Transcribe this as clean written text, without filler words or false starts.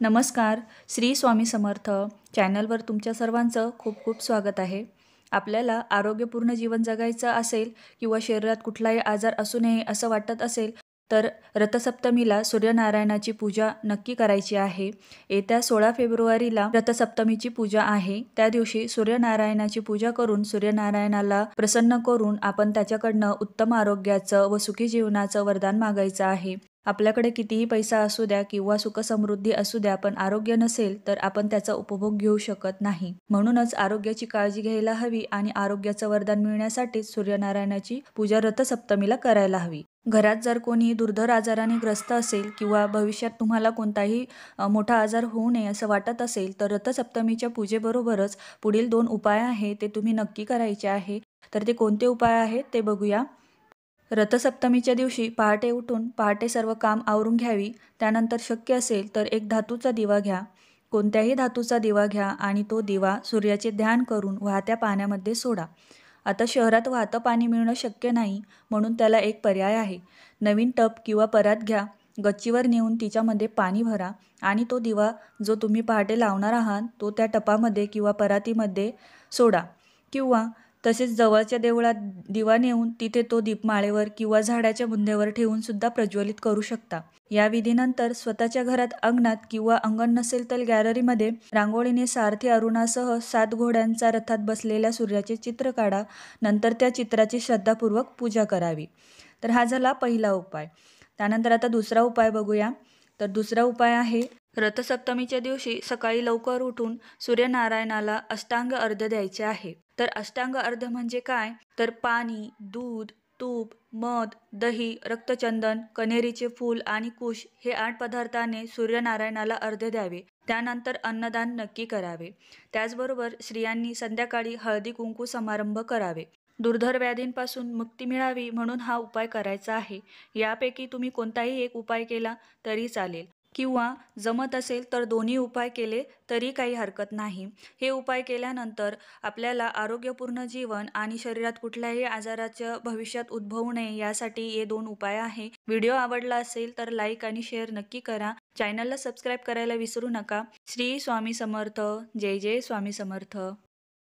नमस्कार. श्री स्वामी समर्थ चॅनलवर तुमच्या सर्वांचं खूप खूप स्वागत आहे. आपल्याला आरोग्यपूर्ण जीवन जगायचं असेल किंवा शरीरात कुठलाही आजार असू नये असं वाटत असेल तर रथसप्तमीला सूर्यनारायणाची पूजा नक्की करायची आहे. येत्या 16 फेब्रुवारीला रथसप्तमीची पूजा आहे. त्या दिवशी सूर्यनारायणाची पूजा करून सूर्यनारायणाला प्रसन्न करून आपण त्याच्याकडनं उत्तम आरोग्याचं व सुखी जीवनाचं वरदान मागायचं आहे. आपल्याकडे कितीही पैसा असू द्या किंवा सुखसमृद्धी असू द्या, पण आरोग्य नसेल तर आपण त्याचा उपभोग घेऊ शकत नाही. म्हणूनच आरोग्याची काळजी घ्यायला हवी आणि आरोग्याचं वरदान मिळण्यासाठीच सूर्यनारायणाची पूजा रथसप्तमीला करायला हवी. घरात जर कोणी दुर्धर आजाराने ग्रस्त असेल किंवा भविष्यात तुम्हाला कोणताही मोठा आजार होऊ नये असं वाटत असेल तर रथसप्तमीच्या पूजेबरोबरच पुढील 2 उपाय आहे ते तुम्ही नक्की करायचे आहे. तर ते कोणते उपाय आहेत ते बघूया. रथसप्तमीच्या दिवशी पहाटे उठून पहाटे सर्व काम आवरून घ्यावी. त्यानंतर शक्य असेल तर एक धातूचा दिवा घ्या. कोणत्याही धातूचा दिवा घ्या आणि तो दिवा सूर्याचे ध्यान करून वाहत्या पाण्यामध्ये सोडा. आता शहरात वाहतं पाणी मिळणं शक्य नाही, म्हणून त्याला एक पर्याय आहे. नवीन टब किंवा परात घ्या. गच्चीवर नेऊन तिच्यामध्ये पाणी भरा आणि तो दिवा जो तुम्ही पहाटे लावणार आहात तो त्या टपामध्ये किंवा परातीमध्ये सोडा. किंवा तसेच जवळच्या देवळात दिवा नेऊन तिथे तो दीपमाळेवर किंवा झाडाच्या बुंध्यावर ठेवून सुद्धा प्रज्वलित करू शकता. या विधीनंतर स्वतःच्या घरात अंगणात किंवा अंगण नसेल तर गॅलरीमध्ये रांगोळीने सारथी अरुणासह 7 घोड्यांचा रथात बसलेल्या सूर्याचे चित्र काढा. नंतर त्या चित्राची श्रद्धापूर्वक पूजा करावी. तर हा झाला पहिला उपाय. त्यानंतर आता दुसरा उपाय बघूया. तर दुसरा उपाय आहे रथसप्तमीच्या दिवशी सकाळी लवकर उठून सूर्यनारायणाला अष्टांग अर्घ्य द्यायचे आहे. तर अष्टांग अर्घ्य म्हणजे काय? तर पाणी, दूध, तूप, मध, दही, रक्तचंदन, कण्हेरीचे फूल आणि कुश हे 8 पदार्थाने सूर्यनारायणाला अर्घ्य द्यावे. त्यानंतर अन्नदान नक्की करावे. त्याचबरोबर स्त्रियांनी संध्याकाळी हळदी कुंकू समारंभ करावे. दुर्धर व्याधींपासून मुक्ती मिळावी म्हणून हा उपाय करायचा आहे. यापैकी तुम्ही कोणताही एक उपाय केला तरी चालेल किंवा जमत असेल तर दोन्ही उपाय केले तरी काही हरकत नाही. हे उपाय केल्यानंतर आपल्याला आरोग्यपूर्ण जीवन आणि शरीरात कुठल्याही आजाराचं भविष्यात उद्भवू नये यासाठी हे 2 उपाय आहे. व्हिडिओ आवडला असेल तर लाईक आणि शेअर नक्की करा. चॅनलला सबस्क्राईब करायला विसरू नका. श्री स्वामी समर्थ. जय जय स्वामी समर्थ.